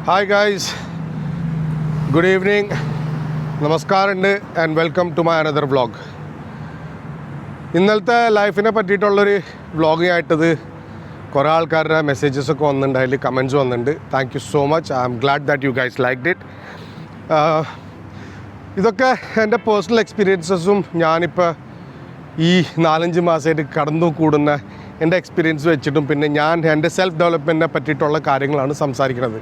Hi guys, good evening, നമസ്കാരമുണ്ട് and welcome to my another vlog. ഇന്നലത്തെ ലൈഫിനെ പറ്റിയിട്ടുള്ളൊരു vlogging ആയിട്ടത് കുറേ ആൾക്കാരുടെ മെസ്സേജസൊക്കെ വന്നിട്ടുണ്ട്, അതിൽ കമൻറ്റ്സ് വന്നിട്ടുണ്ട്. Thank you so much. I am glad that you guys liked it. ഇതൊക്കെ എൻ്റെ പേഴ്സണൽ എക്സ്പീരിയൻസസും ഞാനിപ്പോൾ ഈ 4-5 മാസമായിട്ട് കടന്നു കൂടുന്ന എൻ്റെ എക്സ്പീരിയൻസ് വെച്ചിട്ടും പിന്നെ ഞാൻ എൻ്റെ സെൽഫ് ഡെവലപ്മെൻറ്റിനെ പറ്റിയിട്ടുള്ള കാര്യങ്ങളാണ് സംസാരിക്കുന്നത്.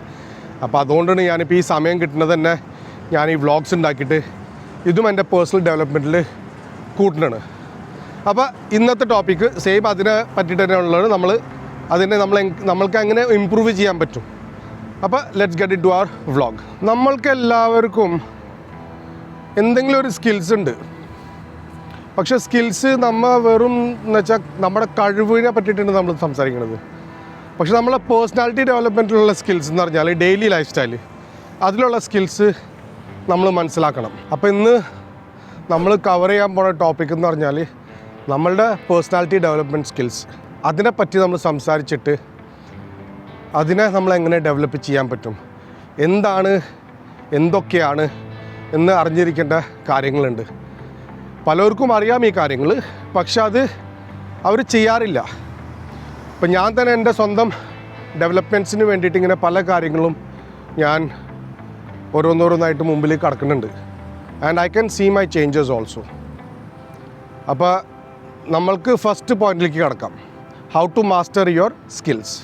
അപ്പോൾ അതുകൊണ്ടാണ് ഞാനിപ്പോൾ ഈ സമയം കിട്ടുന്നത് തന്നെ ഞാൻ ഈ വ്ളോഗ്സ് ഉണ്ടാക്കിയിട്ട് ഇതും എൻ്റെ പേഴ്സണൽ ഡെവലപ്മെൻറ്റിൽ കൂട്ടുന്നതാണ്. അപ്പോൾ ഇന്നത്തെ ടോപ്പിക്ക് സെയിം അതിനെ പറ്റിയിട്ട് തന്നെ ഉള്ളത്. നമ്മൾക്ക് എങ്ങനെ ഇമ്പ്രൂവ് ചെയ്യാൻ പറ്റും. അപ്പോൾ let's get it to our vlog. നമ്മൾക്ക് എല്ലാവർക്കും എന്തെങ്കിലും ഒരു സ്കിൽസ് ഉണ്ട്. പക്ഷേ സ്കിൽസ് നമ്മൾ വെറും എന്ന് വെച്ചാൽ നമ്മുടെ കഴിവിനെ പറ്റിയിട്ടാണ് നമ്മൾ സംസാരിക്കുന്നത്. പക്ഷെ നമ്മളെ പേഴ്സണാലിറ്റി ഡെവലപ്മെൻറ്റിലുള്ള സ്കിൽസ് എന്ന് പറഞ്ഞാൽ ഡെയിലി ലൈഫ് സ്റ്റൈൽ, അതിലുള്ള സ്കിൽസ് നമ്മൾ മനസ്സിലാക്കണം. അപ്പോൾ ഇന്ന് നമ്മൾ കവർ ചെയ്യാൻ പോകുന്ന ടോപ്പിക് എന്ന് പറഞ്ഞാൽ നമ്മളുടെ പേഴ്സണാലിറ്റി ഡെവലപ്മെൻറ്റ് സ്കിൽസ്. അതിനെപ്പറ്റി നമ്മൾ സംസാരിച്ചിട്ട് അതിനെ നമ്മൾ എങ്ങനെ ഡെവലപ്പ് ചെയ്യാൻ പറ്റും, എന്തൊക്കെയാണ് എന്ന് അറിഞ്ഞിരിക്കേണ്ട കാര്യങ്ങളുണ്ട്. പലർക്കും അറിയാം ഈ കാര്യങ്ങൾ, പക്ഷെ അത് അവർ ചെയ്യാറില്ല. ഇപ്പം ഞാൻ തന്നെ എൻ്റെ സ്വന്തം ഡെവലപ്മെൻറ്റ്സിന് വേണ്ടിയിട്ട് ഇങ്ങനെ പല കാര്യങ്ങളും ഞാൻ ഓരോന്നോരോന്നായിട്ട് മുമ്പിലേക്ക് കടക്കുന്നുണ്ട്. And I can see my changes also. അപ്പോൾ നമ്മൾക്ക് ഫസ്റ്റ് പോയിന്റിലേക്ക് കടക്കാം. How to master your skills.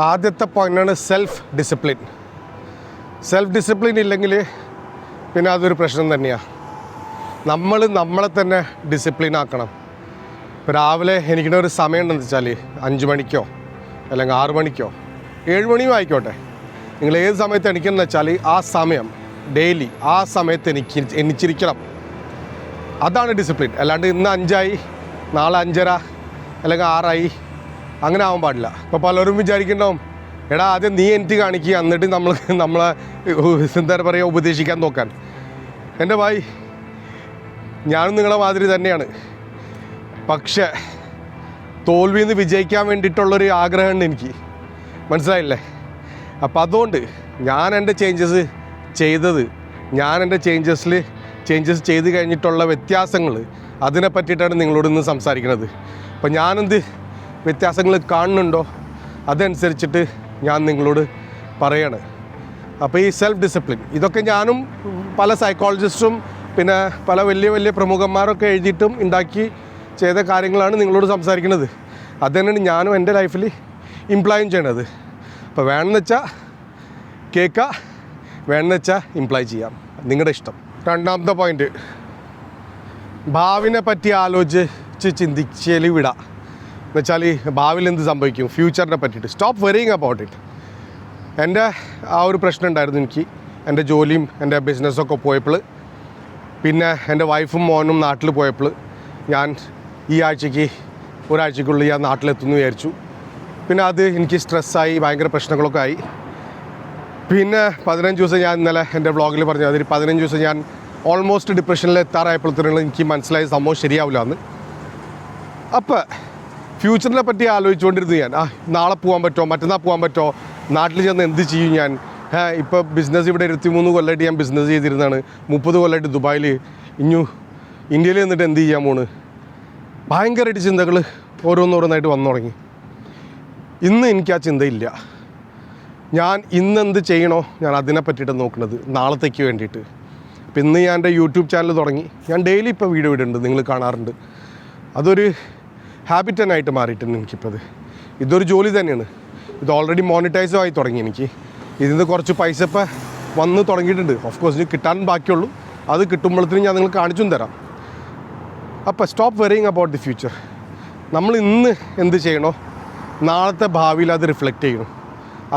ആദ്യത്തെ പോയിൻ്റാണ് സെൽഫ് ഡിസിപ്ലിൻ. സെൽഫ് ഡിസിപ്ലിൻ ഇല്ലെങ്കിൽ പിന്നെ അതൊരു പ്രശ്നം തന്നെയാണ്. നമ്മളെ തന്നെ ഡിസിപ്ലിൻ ആക്കണം. ഇപ്പോൾ രാവിലെ എനിക്കൊരു സമയം ഉണ്ടെന്ന് വെച്ചാൽ 5 മണിക്കോ അല്ലെങ്കിൽ 6 മണിക്കോ 7 മണിയോ ആയിക്കോട്ടെ, നിങ്ങൾ ഏത് സമയത്ത് എണീക്കണമെന്ന് വെച്ചാൽ ആ സമയം ഡെയിലി ആ സമയത്ത് എണീച്ചിരിക്കണം. അതാണ് ഡിസിപ്ലിൻ. അല്ലാണ്ട് ഇന്ന് 5 ആയി നാളെ 5:30 അല്ലെങ്കിൽ 6 ആയി അങ്ങനെ ആവാൻ പാടില്ല. ഇപ്പോൾ പലരും വിചാരിക്കണ്ടാവും, എടാ ആദ്യം നീ എനിക്ക് കാണിക്കുക, എന്നിട്ട് നമ്മളെ എന്താ പറയുക ഉപദേശിക്കാൻ നോക്കാൻ. എൻ്റെ ഭായി, ഞാനും നിങ്ങളെ മാതിരി തന്നെയാണ്. പക്ഷേ തോൽവിയിൽ നിന്ന് വിജയിക്കാൻ വേണ്ടിയിട്ടുള്ളൊരു ആഗ്രഹമുണ്ട് എനിക്ക്, മനസ്സിലായില്ലേ? അപ്പം അതുകൊണ്ട് ഞാൻ എൻ്റെ ചേഞ്ചസ് ചെയ്ത് കഴിഞ്ഞിട്ടുള്ള വ്യത്യാസങ്ങൾ, അതിനെ പറ്റിയിട്ടാണ് നിങ്ങളോട് ഇന്ന് സംസാരിക്കുന്നത്. അപ്പം ഞാനെന്ത് വ്യത്യാസങ്ങൾ കാണുന്നുണ്ടോ അതനുസരിച്ചിട്ട് ഞാൻ നിങ്ങളോട് പറയാണ്. അപ്പോൾ ഈ സെൽഫ് ഡിസിപ്ലിൻ ഇതൊക്കെ ഞാനും പല സൈക്കോളജിസ്റ്റും പിന്നെ പല വലിയ പ്രമുഖന്മാരൊക്കെ എഴുതിയിട്ടും ഉണ്ടാക്കി ചെയ്ത കാര്യങ്ങളാണ് നിങ്ങളോട് സംസാരിക്കുന്നത്. അത് തന്നെയാണ് ഞാനും എൻ്റെ ലൈഫിൽ ഇംപ്ലോയും ചെയ്യണത്. അപ്പോൾ വേണമെന്ന് വെച്ചാൽ കേൾക്കുക, വേണമെന്ന് വെച്ചാൽ ഇംപ്ലോയ് ചെയ്യാം, നിങ്ങളുടെ ഇഷ്ടം. രണ്ടാമത്തെ പോയിൻറ്റ്, ഭാവിനെ പറ്റി ആലോചിച്ച് ചിന്തിച്ചാൽ വിടാം. എന്നുവെച്ചാൽ ഭാവിയിൽ എന്ത് സംഭവിക്കും, ഫ്യൂച്ചറിനെ പറ്റിയിട്ട് സ്റ്റോപ്പ് വെറിയിങ് അബൌട്ട് ഇറ്റ്. എൻ്റെ ആ ഒരു പ്രശ്നം ഉണ്ടായിരുന്നു എനിക്ക്. എൻ്റെ ജോലിയും എൻ്റെ ബിസിനസ്സൊക്കെ പോയപ്പോൾ, പിന്നെ എൻ്റെ വൈഫും മോനും നാട്ടിൽ പോയപ്പോൾ ഞാൻ ഈ ഒരാഴ്ചക്കുള്ളിൽ ഞാൻ നാട്ടിലെത്തുമെന്ന് വിചാരിച്ചു. പിന്നെ അത് എനിക്ക് സ്ട്രെസ്സായി, ഭയങ്കര പ്രശ്നങ്ങളൊക്കെ ആയി. പിന്നെ 15 ദിവസം ഞാൻ ഇന്നലെ എൻ്റെ വ്ളോഗിൽ പറഞ്ഞു, അതിൽ 15 ദിവസം ഞാൻ ഓൾമോസ്റ്റ് ഡിപ്രഷനിൽ എത്താറായപ്പോഴത്തേനും എനിക്ക് മനസ്സിലായ സംഭവം ശരിയാവില്ല എന്ന്. അപ്പോൾ ഫ്യൂച്ചറിനെ പറ്റി ആലോചിച്ചുകൊണ്ടിരുന്നു ഞാൻ. നാളെ പോകാൻ പറ്റുമോ, മറ്റന്നാൾ പോകാൻ പറ്റുമോ, നാട്ടിൽ ചെന്ന് എന്ത് ചെയ്യും ഞാൻ. ഇപ്പോൾ ബിസിനസ് ഇവിടെ 23 കൊല്ലമായിട്ട് ഞാൻ ബിസിനസ് ചെയ്തിരുന്നതാണ്. 30 കൊല്ലമായിട്ട് ദുബായിൽ, ഇന്ത്യയിൽ നിന്നിട്ട് എന്ത് ചെയ്യാൻ പോണ്. ഭയങ്കരമായിട്ട് ചിന്തകൾ ഓരോന്നോരോന്നായിട്ട് വന്നു തുടങ്ങി. ഇന്ന് എനിക്ക് ആ ചിന്തയില്ല. ഞാൻ ഇന്നെന്ത് ചെയ്യണോ ഞാൻ അതിനെ പറ്റിയിട്ട് നോക്കുന്നത് നാളത്തേക്ക് വേണ്ടിയിട്ട്. അപ്പം ഇന്ന് ഞാൻ എൻ്റെ യൂട്യൂബ് ചാനൽ തുടങ്ങി. ഞാൻ ഡെയിലി ഇപ്പോൾ വീഡിയോ ഇടുന്നുണ്ട്, നിങ്ങൾ കാണാറുണ്ട്. അതൊരു ഹാബിറ്റ് തന്നെ ആയിട്ട് മാറിയിട്ടുണ്ട് എനിക്കിപ്പോൾ. ഇതൊരു ജോലി തന്നെയാണ്. ഇത് ഓൾറെഡി മോണിറ്റൈസും ആയി തുടങ്ങി. എനിക്ക് ഇതിന് കുറച്ച് പൈസ ഇപ്പോൾ വന്ന് തുടങ്ങിയിട്ടുണ്ട്. ഓഫ് കോഴ്സ് ഇനി കിട്ടാൻ ബാക്കിയുള്ളൂ. അത് കിട്ടുമ്പോഴത്തേനും ഞാൻ നിങ്ങൾക്ക് കാണിച്ചും തരാം. അപ്പോൾ സ്റ്റോപ്പ് വെറിയിങ് അബൌട്ട് ദി ഫ്യൂച്ചർ. നമ്മൾ ഇന്ന് എന്ത് ചെയ്യണോ നാളത്തെ ഭാവിയിൽ അത് റിഫ്ലക്റ്റ് ചെയ്യണം,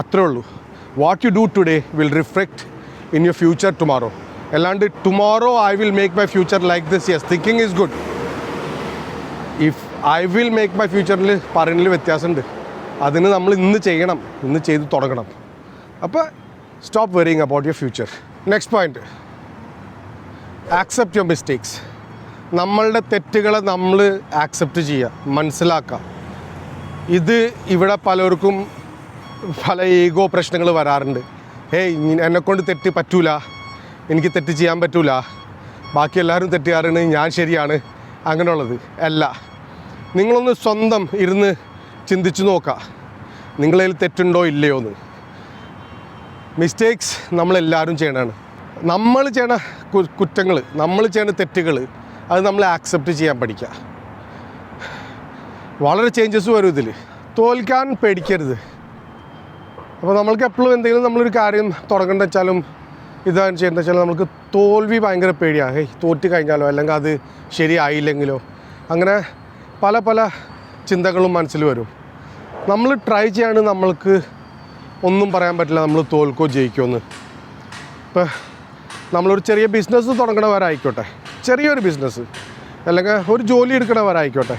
അത്രേ ഉള്ളൂ. What you do today will reflect in your future tomorrow. അല്ലാണ്ട് tomorrow I will make my future like this. Yes, thinking is good. If I will make my ഫ്യൂച്ചറിൽ പറയുന്നതിൽ വ്യത്യാസമുണ്ട്. അതിന് നമ്മൾ ഇന്ന് ചെയ്യണം, ഇന്ന് ചെയ്ത് തുടങ്ങണം. അപ്പോൾ stop വെറിയിങ് about your future. Next point, accept your mistakes. നമ്മളുടെ തെറ്റുകളെ നമ്മൾ ആക്സെപ്റ്റ് ചെയ്യുക, മനസ്സിലാക്കുക. ഇത് ഇവിടെ പലർക്കും പല ഈഗോ പ്രശ്നങ്ങൾ വരാറുണ്ട്. എന്നെക്കൊണ്ട് തെറ്റ് പറ്റൂല, എനിക്ക് തെറ്റ് ചെയ്യാൻ പറ്റൂല, ബാക്കി എല്ലാവരും തെറ്റുകാരാണ്, ഞാൻ ശരിയാണ്, അങ്ങനെയുള്ളത് അല്ല. നിങ്ങളൊന്ന് സ്വന്തം ഇരുന്ന് ചിന്തിച്ച് നോക്കുക, നിങ്ങളിൽ തെറ്റുണ്ടോ ഇല്ലയോ എന്ന്. മിസ്റ്റേക്സ് നമ്മളെല്ലാവരും ചെയ്യണതാണ്. നമ്മൾ ചെയ്യണ കുറ്റങ്ങൾ, നമ്മൾ ചെയ്യണ തെറ്റുകൾ, അത് നമ്മൾ ആക്സെപ്റ്റ് ചെയ്യാൻ പഠിക്കുക. വളരെ ചേഞ്ചസ് വരും ഇതിൽ. തോൽക്കാൻ പേടിക്കരുത്. അപ്പോൾ നമ്മൾക്ക് എപ്പോഴും എന്തെങ്കിലും നമ്മളൊരു കാര്യം തുടങ്ങേണ്ട വെച്ചാലും ഇതാണ് ചെയ്യേണ്ടത് വെച്ചാൽ നമുക്ക് തോൽവി ഭയങ്കര പേടിയാണ്. തോറ്റ് കഴിഞ്ഞാലോ അല്ലെങ്കിൽ അത് ശരിയായില്ലെങ്കിലോ, അങ്ങനെ പല പല ചിന്തകളും മനസ്സിൽ വരും. നമ്മൾ ട്രൈ ചെയ്യാണ്, നമ്മൾക്ക് ഒന്നും പറയാൻ പറ്റില്ല നമ്മൾ തോൽക്കോ ജയിക്കുമോ എന്ന്. ഇപ്പോൾ നമ്മളൊരു ചെറിയ ബിസിനസ് തുടങ്ങണവരായിക്കോട്ടെ, ചെറിയൊരു ബിസിനസ് അല്ലെങ്കിൽ ഒരു ജോലി എടുക്കണവരായിക്കോട്ടെ,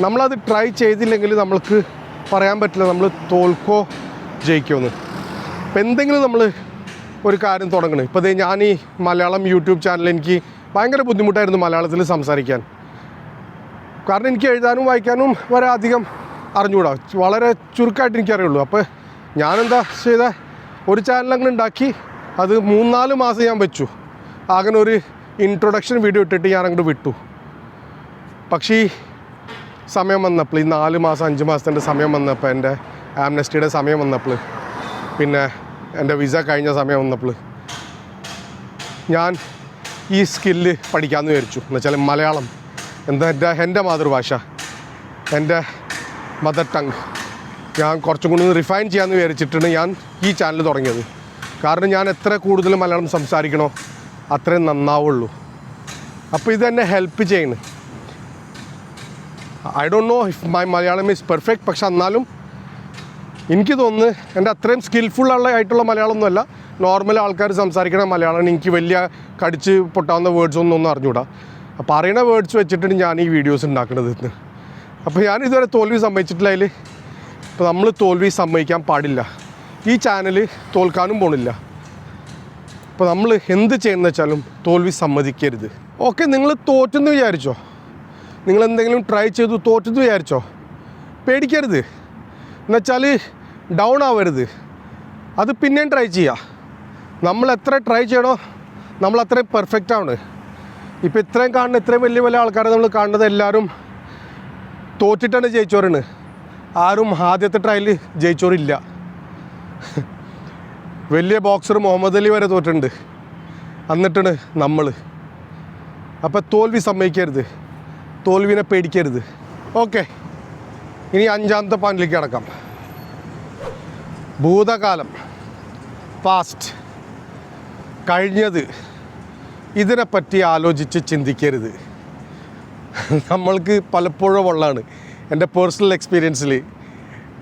നമ്മളത് ട്രൈ ചെയ്തില്ലെങ്കിൽ നമ്മൾക്ക് പറയാൻ പറ്റില്ല നമ്മൾ തോൽക്കോ ജയിക്കുമെന്ന്. അപ്പോൾ എന്തെങ്കിലും നമ്മൾ ഒരു കാര്യം തുടങ്ങണം. ഇപ്പോൾ അതേ ഞാൻ ഈ മലയാളം യൂട്യൂബ് ചാനൽ എനിക്ക് ഭയങ്കര ബുദ്ധിമുട്ടായിരുന്നു മലയാളത്തിൽ സംസാരിക്കാൻ. കാരണം എനിക്ക് എഴുതാനും വായിക്കാനും വരെ അധികം അറിഞ്ഞുകൂടാ, വളരെ ചുരുക്കമായിട്ട് എനിക്കറിയുള്ളൂ. അപ്പോൾ ഞാനെന്താ ചെയ്തത്, ഒരു ചാനലങ്ങനെ ഉണ്ടാക്കി, അത് 3-4 മാസം ഞാൻ വെച്ചു. അങ്ങനെ ഒരു ഇൻട്രൊഡക്ഷൻ വീഡിയോ ഇട്ടിട്ട് ഞാൻ അങ്ങോട്ട് വിട്ടു. പക്ഷേ ഈ സമയം വന്നപ്പോൾ, ഈ 4 മാസം 5 മാസത്തിൻ്റെ സമയം വന്നപ്പോൾ, എൻ്റെ ആംനസ്റ്റിയുടെ സമയം വന്നപ്പോൾ, പിന്നെ എൻ്റെ വിസ കഴിഞ്ഞ സമയം വന്നപ്പോൾ ഞാൻ ഈ സ്കില്ല് പഠിക്കാമെന്ന് വിചാരിച്ചു. എന്നുവെച്ചാൽ മലയാളം എൻ്റെ മാതൃഭാഷ, എൻ്റെ മദർ ടങ് ഞാൻ കുറച്ചും കൂടി റിഫൈൻ ചെയ്യാമെന്ന് വിചാരിച്ചിട്ടാണ് ഞാൻ ഈ ചാനൽ തുടങ്ങിയത്. കാരണം ഞാൻ എത്ര കൂടുതൽ മലയാളം സംസാരിക്കണോ അത്രയും നന്നാവുള്ളൂ. അപ്പോൾ ഇതെന്നെ ഹെൽപ്പ് ചെയ്യുന്നു. I don't know if my Malayalam is perfect, പക്ഷെ എന്നാലും എനിക്ക് തോന്നുന്നു എൻ്റെ അത്രയും ആയിട്ടുള്ള മലയാളമൊന്നുമല്ല, നോർമൽ ആൾക്കാർ സംസാരിക്കണ മലയാളമാണ്. എനിക്ക് വലിയ കടിച്ച് പൊട്ടാവുന്ന വേർഡ്സ് ഒന്നും അറിഞ്ഞുകൂടാ. അപ്പോൾ അറിയണ വേർഡ്സ് വെച്ചിട്ടാണ് ഞാൻ ഈ വീഡിയോസ് ഉണ്ടാക്കുന്നത്. അപ്പോൾ ഞാൻ ഇതുവരെ തോൽവി സമ്മതിച്ചിട്ടില്ല. അതിൽ ഇപ്പോൾ നമ്മൾ തോൽവി സമ്മതിക്കാൻ പാടില്ല. ഈ ചാനൽ തോൽക്കാനും പോണില്ല. അപ്പോൾ നമ്മൾ എന്ത് ചെയ്യുന്നത് വെച്ചാലും തോൽവി സമ്മതിക്കരുത്. ഓക്കെ, നിങ്ങൾ തോറ്റെന്ന് വിചാരിച്ചോ, നിങ്ങൾ എന്തെങ്കിലും ട്രൈ ചെയ്തു തോറ്റെന്ന് വിചാരിച്ചോ, പേടിക്കരുത്. എന്നുവെച്ചാൽ ഡൗൺ ആവരുത്, അത് പിന്നെയും ട്രൈ ചെയ്യുക. നമ്മൾ എത്ര ട്രൈ ചെയ്യണോ നമ്മൾ അത്രയും പെർഫെക്റ്റ് ആണ്. ഇപ്പോൾ ഇത്രയും കാണുന്ന ഇത്രയും വലിയ വലിയ ആൾക്കാരെ നമ്മൾ കാണുന്നത് എല്ലാവരും തോറ്റിട്ടാണ് ജയിച്ചവരാണ്. ആരും ആദ്യത്തെ ട്രയലിൽ ജയിച്ചവരില്ല. വലിയ ബോക്സർ മുഹമ്മദ് അലി വരെ തോറ്റിട്ടുണ്ട്, എന്നിട്ടാണ് നമ്മൾ. അപ്പോൾ തോൽവി സമ്മതിക്കരുത്, തോൽവിനെ പേടിക്കരുത്. ഓക്കെ, ഇനി 5ാമത്തെ പോയിന്റിലേക്ക് കിടക്കാം. ഭൂതകാലം, പാസ്റ്റ്, കഴിഞ്ഞത്, ഇതിനെപ്പറ്റി ആലോചിച്ച് ചിന്തിക്കരുത്. നമ്മൾക്ക് പലപ്പോഴും ഉള്ളതാണ്. എൻ്റെ പേഴ്സണൽ എക്സ്പീരിയൻസിൽ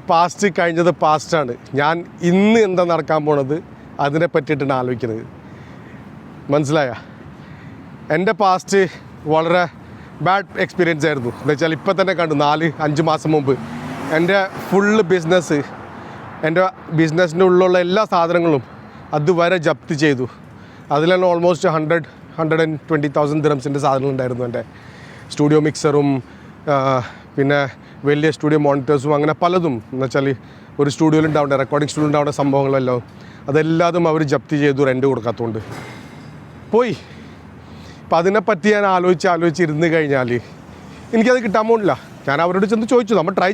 പാസ്റ്റ് കഴിഞ്ഞത് പാസ്റ്റാണ്. ഞാൻ ഇന്ന് എന്താ നടക്കാൻ പോണത് അതിനെ പറ്റിയിട്ടാണ് ആലോചിക്കുന്നത്. മനസ്സിലായ? എൻ്റെ പാസ്റ്റ് വളരെ ബാഡ് എക്സ്പീരിയൻസ് ആയിരുന്നു. എന്ന് വെച്ചാൽ ഇപ്പോൾ തന്നെ കണ്ടു, 4-5 മാസം മുമ്പ് എൻ്റെ ഫുള്ള് ബിസിനസ്, എൻ്റെ ബിസിനസ്സിൻ്റെ ഉള്ളിലുള്ള എല്ലാ സാധനങ്ങളും അതുവരെ ജപ്തി ചെയ്തു. അതിലെല്ലാം ഓൾമോസ്റ്റ് 120,000 ദിറംസിൻ്റെ സാധനങ്ങളുണ്ടായിരുന്നു. എൻ്റെ സ്റ്റുഡിയോ മിക്സറും പിന്നെ വലിയ സ്റ്റുഡിയോ മോണിറ്റേഴ്സും അങ്ങനെ പലതും. എന്നുവെച്ചാൽ ഒരു സ്റ്റുഡിയോയിൽ ഉണ്ടാവേണ്ട, റെക്കോർഡിംഗ് സ്റ്റുഡിയോ ഉണ്ടാവേണ്ട സംഭവങ്ങളെല്ലാം അതെല്ലാതും അവർ ജപ്തി ചെയ്തു, റെൻറ്റ് കൊടുക്കാത്തതുകൊണ്ട് പോയി. അപ്പോൾ അതിനെപ്പറ്റി ഞാൻ ആലോചിച്ചിരുന്ന് കഴിഞ്ഞാൽ എനിക്കത് കിട്ടാൻ പോണില്ല. ഞാൻ അവരോട് ചെന്ന് ചോദിച്ചു, നമ്മൾ ട്രൈ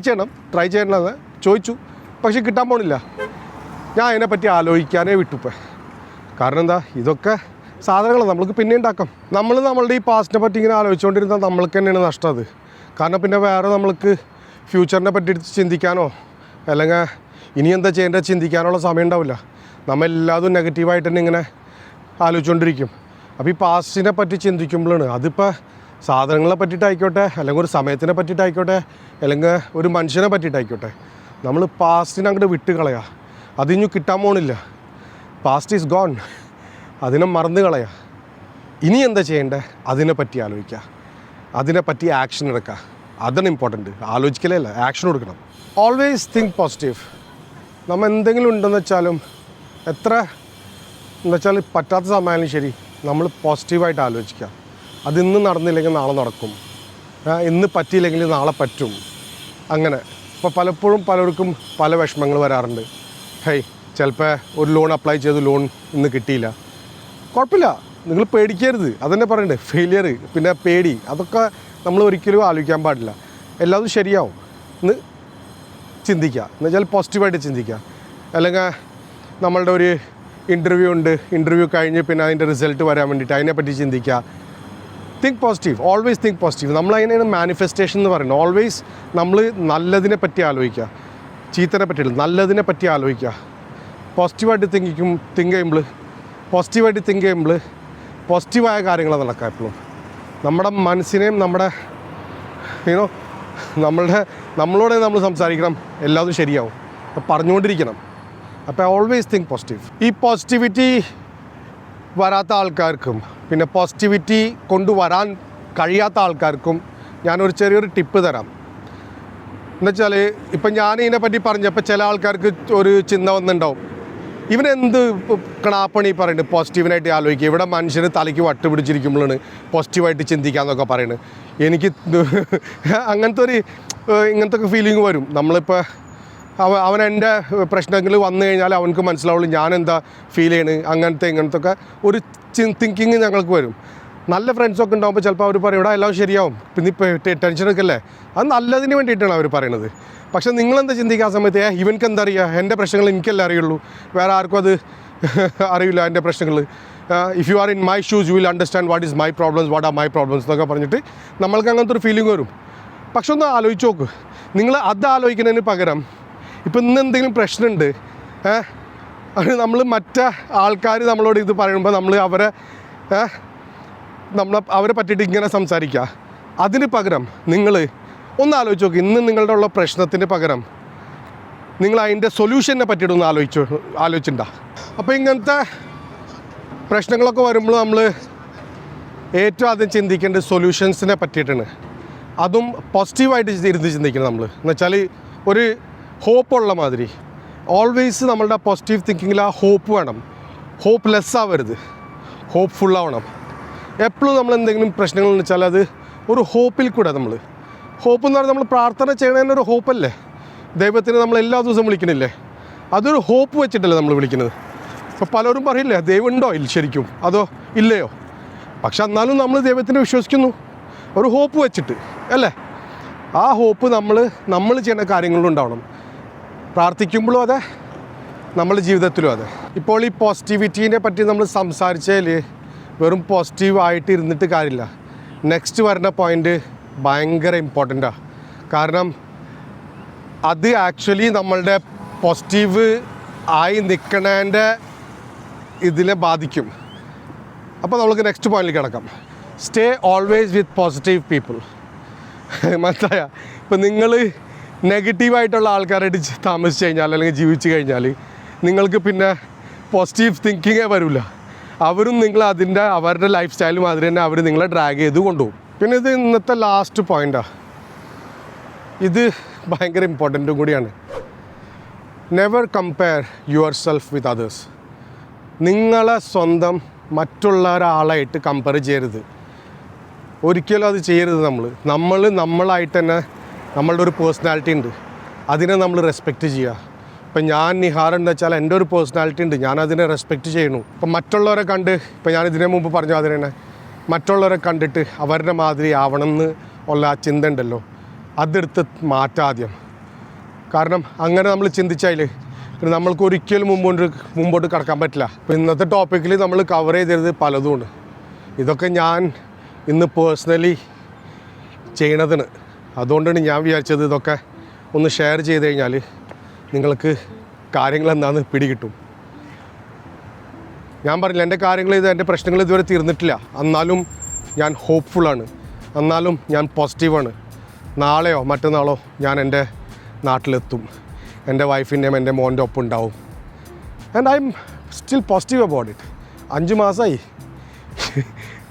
ചെയ്യണമെന്ന് ചോദിച്ചു, പക്ഷെ കിട്ടാൻ പോണില്ല. ഞാൻ അതിനെപ്പറ്റി ആലോചിക്കാനേ വിട്ടുപ്പോൾ. കാരണം എന്താ, ഇതൊക്കെ സാധനങ്ങൾ നമുക്ക് പിന്നെ ഉണ്ടാക്കാം. നമ്മളുടെ ഈ പാസ്റ്റിനെ പറ്റി ഇങ്ങനെ ആലോചിച്ചുകൊണ്ടിരുന്നാൽ നമ്മൾക്ക് തന്നെയാണ് നഷ്ടം അത്. കാരണം പിന്നെ വേറെ നമ്മൾക്ക് ഫ്യൂച്ചറിനെ പറ്റി ചിന്തിക്കാനോ അല്ലെങ്കിൽ ഇനി എന്താ ചെയ്യേണ്ടത് ചിന്തിക്കാനുള്ള സമയം ഉണ്ടാവില്ല. നമ്മളെല്ലാതും നെഗറ്റീവായിട്ട് തന്നെ ഇങ്ങനെ ആലോചിച്ചുകൊണ്ടിരിക്കും. അപ്പോൾ ഈ പാസ്റ്റിനെ പറ്റി ചിന്തിക്കുമ്പോഴാണ്, അതിപ്പോൾ സാധനങ്ങളെ പറ്റിയിട്ടായിക്കോട്ടെ, അല്ലെങ്കിൽ ഒരു സമയത്തിനെ പറ്റിയിട്ടായിക്കോട്ടെ, അല്ലെങ്കിൽ ഒരു മനുഷ്യനെ പറ്റിയിട്ടായിക്കോട്ടെ, നമ്മൾ പാസ്റ്റിനെ അങ്ങോട്ട് വിട്ട് കളയുക. അതിഞ്ഞു കിട്ടാൻ പോണില്ല. പാസ്റ്റ് ഈസ് ഗോൺ, അതിനെ മറന്നു കളയുക. ഇനി എന്താ ചെയ്യേണ്ടത് അതിനെപ്പറ്റി ആലോചിക്കുക, അതിനെപ്പറ്റി ആക്ഷൻ എടുക്കുക. അതാണ് ഇമ്പോർട്ടൻറ്റ്. ആലോചിക്കലേ അല്ല, ആക്ഷൻ കൊടുക്കണം. Always think positive. നമ്മൾ എന്തെങ്കിലും ഉണ്ടെന്ന് വെച്ചാലും എത്ര എന്നുവെച്ചാൽ പറ്റാത്ത സമയമായാലും ശരി, നമ്മൾ പോസിറ്റീവായിട്ട് ആലോചിക്കുക. അതിന്ന് നടന്നില്ലെങ്കിൽ നാളെ നടക്കും, ഇന്ന് പറ്റിയില്ലെങ്കിൽ നാളെ പറ്റും. അങ്ങനെ ഇപ്പോൾ പലപ്പോഴും പലർക്കും പല വിഷമങ്ങൾ വരാറുണ്ട്. ഹേയ് ചിലപ്പോൾ ഒരു ലോൺ അപ്ലൈ ചെയ്ത് ലോൺ ഇന്ന് കിട്ടിയില്ല, കുഴപ്പമില്ല, നിങ്ങൾ പേടിക്കരുത്. അതന്നെ പറയണ്ടേ, ഫെയിലിയർ പിന്നെ പേടി അതൊക്കെ നമ്മൾ ഒരിക്കലും ആലോചിക്കാൻ പാടില്ല. എല്ലാതും ശരിയാവും എന്ന് ചിന്തിക്കുക, എന്നുവെച്ചാൽ പോസിറ്റീവായിട്ട് ചിന്തിക്കുക. അല്ലെങ്കിൽ നമ്മളുടെ ഒരു ഇൻ്റർവ്യൂ ഉണ്ട്, ഇൻ്റർവ്യൂ കഴിഞ്ഞ് പിന്നെ അതിൻ്റെ റിസൾട്ട് വരാൻ വേണ്ടിയിട്ട് അതിനെപ്പറ്റി ചിന്തിക്കുക. Think positive, always think positive. നമ്മളതിനാണ് മാനിഫെസ്റ്റേഷൻ എന്ന് പറയുന്നത്. ഓൾവേസ് നമ്മൾ നല്ലതിനെ പറ്റി ആലോചിക്കുക, ചീത്തനെ പറ്റിയില്ല, നല്ലതിനെ പറ്റി ആലോചിക്കുക. പോസിറ്റീവായിട്ട് പോസിറ്റീവായിട്ട് തിങ്ക് ചെയ്യുമ്പോൾ പോസിറ്റീവായ കാര്യങ്ങൾ നടക്കുക. എപ്പോഴും നമ്മുടെ മനസ്സിനെയും നമ്മുടെ നമ്മളോട് നമ്മൾ സംസാരിക്കണം, എല്ലാതും ശരിയാവും, പറഞ്ഞുകൊണ്ടിരിക്കണം. അപ്പോൾ ഓൾവേസ് തിങ്ക് പോസിറ്റീവ്. ഈ പോസിറ്റിവിറ്റി വരാത്ത ആൾക്കാർക്കും പിന്നെ പോസിറ്റിവിറ്റി കൊണ്ടുവരാൻ കഴിയാത്ത ആൾക്കാർക്കും ഞാനൊരു ചെറിയൊരു ടിപ്പ് തരാം. എന്നുവെച്ചാൽ ഇപ്പം ഞാൻ ഇതിനെപ്പറ്റി പറഞ്ഞപ്പോൾ ചില ആൾക്കാർക്ക് ഒരു ചിന്ത വന്നിട്ടുണ്ടാവും, ഇവനെന്ത് കണാപ്പണി പറയുന്നത്, പോസിറ്റീവിനായിട്ട് ആലോചിക്കുക, ഇവിടെ മനുഷ്യന് തലയ്ക്ക് വട്ട് പിടിച്ചിരിക്കുമ്പോഴാണ് പോസിറ്റീവായിട്ട് ചിന്തിക്കാമെന്നൊക്കെ പറയുന്നത്. എനിക്ക് ഇങ്ങനത്തെ ഫീലിംഗ് വരും. നമ്മളിപ്പോൾ അവൻ എൻ്റെ പ്രശ്നങ്ങൾ വന്നു കഴിഞ്ഞാൽ അവനക്ക് മനസ്സിലാവുള്ളൂ ഞാൻ എന്താ ഫീൽ ചെയ്യണത്, ഇങ്ങനത്തെ ഒക്കെ ഒരു തിങ്കിങ് ഞങ്ങൾക്ക് വരും. നല്ല ഫ്രണ്ട്സൊക്കെ ഉണ്ടാകുമ്പോൾ ചിലപ്പോൾ അവർ പറയും ഇവിടെ എല്ലാം ശരിയാവും, പിന്നെ ഇപ്പോൾ ടെൻഷനൊക്കെ അല്ലേ, അത് നല്ലതിന് വേണ്ടിയിട്ടാണ് അവർ പറയണത്. പക്ഷേ നിങ്ങളെന്താ ചിന്തിക്കുക ആ സമയത്ത്, ഇവനക്ക് എന്താ അറിയുക, എൻ്റെ പ്രശ്നങ്ങൾ എനിക്കല്ലേ അറിയുള്ളൂ, വേറെ ആർക്കും അത് അറിയില്ല എൻ്റെ പ്രശ്നങ്ങൾ. If you are in my shoes you will understand what my problems എന്നൊക്കെ പറഞ്ഞിട്ട് നമ്മൾക്ക് അങ്ങനത്തെ ഒരു ഫീലിംഗ് വരും. പക്ഷെ ഒന്ന് ആലോചിച്ച് നോക്ക്, നിങ്ങൾ അത് ആലോചിക്കുന്നതിന് പകരം ഇപ്പം ഇന്ന് എന്തെങ്കിലും പ്രശ്നമുണ്ട്, അത് നമ്മൾ മറ്റേ ആൾക്കാർ നമ്മളോട് ഇത് പറയുമ്പോൾ നമ്മൾ അവരെ പറ്റിയിട്ട് ഇങ്ങനെ സംസാരിക്കുക. അതിന് പകരം നിങ്ങൾ ഒന്ന് ആലോചിച്ച് നോക്ക്, ഇന്ന് നിങ്ങളുടെ ഉള്ള പ്രശ്നത്തിന് പകരം നിങ്ങൾ അതിൻ്റെ സൊല്യൂഷനെ പറ്റിയിട്ടൊന്ന് ആലോചിച്ചിട്ടുണ്ടോ? അപ്പോൾ ഇങ്ങനത്തെ പ്രശ്നങ്ങളൊക്കെ വരുമ്പോൾ നമ്മൾ ഏറ്റവും ആദ്യം ചിന്തിക്കേണ്ടത് സൊല്യൂഷൻസിനെ പറ്റിയിട്ടാണ്. അതും പോസിറ്റീവായിട്ട് ഇരുന്ന് ചിന്തിക്കണം നമ്മൾ. എന്നുവെച്ചാൽ ഒരു ഹോപ്പുള്ള മാതിരി ഓൾവേസ് നമ്മളുടെ പോസിറ്റീവ് തിങ്കിങ്ങിൽ ആ ഹോപ്പ് വേണം. ഹോപ്പ് ലെസ് ആവരുത്, ഹോപ്പ് ഫുള്ളാവണം. എപ്പോഴും നമ്മൾ എന്തെങ്കിലും പ്രശ്നങ്ങളെന്ന് വെച്ചാൽ അത് ഒരു ഹോപ്പിൽ കൂടെ ഹോപ്പ് എന്ന് പറഞ്ഞാൽ നമ്മൾ പ്രാർത്ഥന ചെയ്യണതിൻ്റെ ഒരു ഹോപ്പല്ലേ. ദൈവത്തിന് നമ്മൾ എല്ലാ ദിവസവും വിളിക്കണില്ലേ, അതൊരു ഹോപ്പ് വെച്ചിട്ടല്ലേ നമ്മൾ വിളിക്കുന്നത്. അപ്പോൾ പലരും പറയില്ലേ ദൈവം ഉണ്ടോ ശരിക്കും അതോ ഇല്ലയോ, പക്ഷെ എന്നാലും നമ്മൾ ദൈവത്തിനെ വിശ്വസിക്കുന്നു ഒരു ഹോപ്പ് വെച്ചിട്ട് അല്ലേ. ആ ഹോപ്പ് നമ്മൾ ചെയ്യുന്ന കാര്യങ്ങളിലുണ്ടാവണം, പ്രാർത്ഥിക്കുമ്പോഴും അതെ, നമ്മുടെ ജീവിതത്തിലും അതെ. ഇപ്പോൾ ഈ പോസിറ്റിവിറ്റീനെ പറ്റി നമ്മൾ സംസാരിച്ചതിൽ വെറും പോസിറ്റീവായിട്ട് ഇരുന്നിട്ട് കാര്യമില്ല. നെക്സ്റ്റ് വരുന്ന പോയിൻ്റ് ഭയങ്കര ഇമ്പോർട്ടൻ്റാണ്. കാരണം അത് ആക്ച്വലി നമ്മളുടെ പോസിറ്റീവ് ആയി നിൽക്കണേൻ്റെ ഇതിനെ ബാധിക്കും. അപ്പോൾ നമുക്ക് നെക്സ്റ്റ് പോയിന്റിൽ കിടക്കാം. Stay always with positive people. മനസ്സിലായ? ഇപ്പം നിങ്ങൾ നെഗറ്റീവായിട്ടുള്ള ആൾക്കാരായിട്ട് താമസിച്ച് കഴിഞ്ഞാൽ അല്ലെങ്കിൽ ജീവിച്ചു കഴിഞ്ഞാൽ നിങ്ങൾക്ക് പിന്നെ പോസിറ്റീവ് തിങ്കിങ്ങേ വരില്ല. അവരും അവരുടെ ലൈഫ് സ്റ്റൈൽ മാതിരി തന്നെ അവർ നിങ്ങളെ ഡ്രാഗ് ചെയ്ത് കൊണ്ടുപോകും. പിന്നെ ഇത് ഇന്നത്തെ ലാസ്റ്റ് പോയിൻ്റാണ്. ഇത് ഭയങ്കര ഇമ്പോർട്ടൻറ്റും കൂടിയാണ്. Never compare your self with others. നിങ്ങളെ സ്വന്തം മറ്റുള്ള ഒരാളായിട്ട് കമ്പയർ ചെയ്യരുത്, ഒരിക്കലും അത് ചെയ്യരുത്. നമ്മളായിട്ട് തന്നെ നമ്മളുടെ ഒരു പേഴ്സണാലിറ്റി ഉണ്ട്, അതിനെ നമ്മൾ റെസ്പെക്റ്റ് ചെയ്യുക. ഇപ്പം ഞാൻ നിഹാർ എന്ന് വെച്ചാൽ എൻ്റെ ഒരു പേഴ്സണാലിറ്റി ഉണ്ട്, ഞാനതിനെ റെസ്പെക്റ്റ് ചെയ്യുന്നു. ഇപ്പം മറ്റുള്ളവരെ കണ്ട്, ഇപ്പം ഞാൻ ഇതിനു മുമ്പ് പറഞ്ഞു അതിന് തന്നെ, മറ്റുള്ളവരെ കണ്ടിട്ട് അവരുടെ മാതിരി ആവണം എന്ന് ഉള്ള ആ ചിന്ത ഉണ്ടല്ലോ, അതെടുത്ത് മാറ്റാദ്യം. കാരണം അങ്ങനെ നമ്മൾ ചിന്തിച്ചാൽ പിന്നെ നമ്മൾക്ക് ഒരിക്കലും മുമ്പോട്ട് കടക്കാൻ പറ്റില്ല. ഇപ്പം ഇന്നത്തെ ടോപ്പിക്കിൽ നമ്മൾ കവർ ചെയ്തിരുന്നത് പലതുമാണ്. ഇതൊക്കെ ഞാൻ ഇന്ന് പേഴ്സണലി ചെയ്യണതിന്, അതുകൊണ്ടാണ് ഞാൻ വിചാരിച്ചത് ഇതൊക്കെ ഒന്ന് ഷെയർ ചെയ്ത് കഴിഞ്ഞാൽ നിങ്ങൾക്ക് കാര്യങ്ങൾ എന്താണെന്ന് പിടികിട്ടും. ഞാൻ പറഞ്ഞില്ല എൻ്റെ എൻ്റെ പ്രശ്നങ്ങൾ ഇതുവരെ തീർന്നിട്ടില്ല, എന്നാലും ഞാൻ ഹോപ്പ്ഫുള്ളാണ്, എന്നാലും ഞാൻ പോസിറ്റീവാണ്. നാളെയോ മറ്റന്നാളോ ഞാൻ എൻ്റെ നാട്ടിലെത്തും, എൻ്റെ വൈഫിൻ്റെയും എൻ്റെ മോൻ്റെ ഒപ്പം ഉണ്ടാവും. And I am still positive about it. 5 മാസമായി.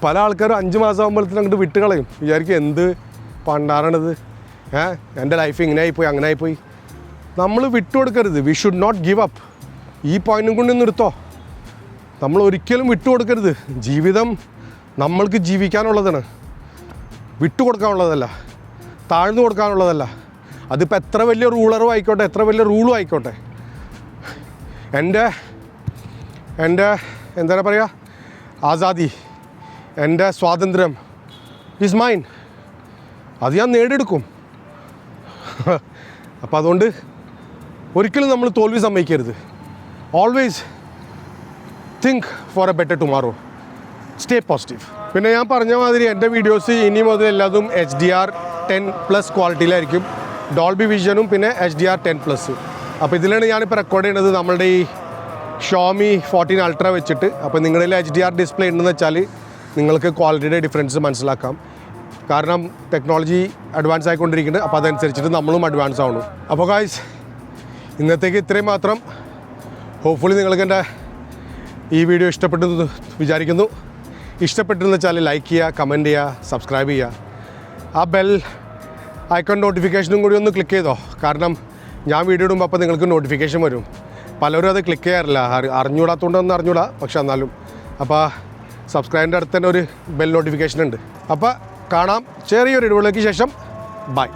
പല ആൾക്കാരും 5 മാസം ആകുമ്പോഴത്തേനും അങ്ങോട്ട് വിട്ട് കളയും, വിചാരിക്കും എന്ത് പണ്ടാറാണിത്, എൻ്റെ ലൈഫ് ഇങ്ങനെ ആയിപ്പോയി അങ്ങനെ ആയിപ്പോയി. നമ്മൾ വിട്ടുകൊടുക്കരുത്. We should not give up. ഈ പോയിൻറ്റും കൊണ്ട് നിർത്തോ, നമ്മൾ ഒരിക്കലും വിട്ടുകൊടുക്കരുത്. ജീവിതം നമ്മൾക്ക് ജീവിക്കാനുള്ളതാണ്, വിട്ടുകൊടുക്കാനുള്ളതല്ല, താഴ്ന്നു കൊടുക്കാനുള്ളതല്ല. അതിപ്പോൾ എത്ര വലിയ റൂളറും ആയിക്കോട്ടെ, എത്ര വലിയ റൂളും ആയിക്കോട്ടെ, എൻ്റെ എന്താണ് പറയുക, ആസാദി, എൻ്റെ സ്വാതന്ത്ര്യം ഈസ് മൈൻ. അത് ഞാൻ നേടിയെടുക്കും. അപ്പോൾ അതുകൊണ്ട് ഒരിക്കലും നമ്മൾ തോൽവി സമ്മതിക്കരുത്. Always think for a better tomorrow. Stay positive. പിന്നെ ഞാൻ പറഞ്ഞ മാതിരി എൻ്റെ വീഡിയോസ് ഇനി മുതൽ എല്ലാതും HDR10+ ക്വാളിറ്റിയിലായിരിക്കും. ഡോൾബി വിഷനും പിന്നെ HDR10+. അപ്പോൾ ഇതിലാണ് ഞാനിപ്പോൾ റെക്കോർഡ് ചെയ്യുന്നത് നമ്മളുടെ ഈ ഷോമി 14 Ultra വെച്ചിട്ട്. അപ്പോൾ നിങ്ങളിൽ HDR ഡിസ്പ്ലേ ഉണ്ടെന്ന് വെച്ചാൽ നിങ്ങൾക്ക് ക്വാളിറ്റിയുടെ ഡിഫറൻസ് മനസ്സിലാക്കാം. കാരണം ടെക്നോളജി അഡ്വാൻസ് ആയിക്കൊണ്ടിരിക്കുന്നുണ്ട്. അപ്പോൾ അതനുസരിച്ചിട്ട് നമ്മളും അഡ്വാൻസ് ആവണം. അപ്പോൾ ഗായ്സ്, ഇന്നത്തേക്ക് ഇത്രയും മാത്രം. ഹോപ്പ്ഫുള്ളി നിങ്ങൾക്ക് എൻ്റെ ഈ വീഡിയോ ഇഷ്ടപ്പെട്ടെന്ന് വിചാരിക്കുന്നു. ഇഷ്ടപ്പെട്ടെന്ന് വെച്ചാൽ ലൈക്ക് ചെയ്യുക, കമൻറ്റ് ചെയ്യുക, സബ്സ്ക്രൈബ് ചെയ്യുക. ആ ബെൽ ഐക്കൺ നോട്ടിഫിക്കേഷനും കൂടി ഒന്ന് ക്ലിക്ക് ചെയ്തോ. കാരണം ഞാൻ വീഡിയോ ഇടുമ്പോൾ അപ്പോൾ നിങ്ങൾക്ക് നോട്ടിഫിക്കേഷൻ വരും. പലരും അത് ക്ലിക്ക് ചെയ്യാറില്ല, അറിഞ്ഞുകൂടാത്തതുകൊണ്ടൊന്നും അറിഞ്ഞൂടാ. പക്ഷെ എന്നാലും അപ്പോൾ സബ്സ്ക്രൈബിൻ്റെ അടുത്ത് തന്നെ ഒരു ബെൽ നോട്ടിഫിക്കേഷൻ ഉണ്ട്. അപ്പോൾ കാണാം ചെറിയൊരു ഇടവേളയ്ക്ക് ശേഷം. ബൈ.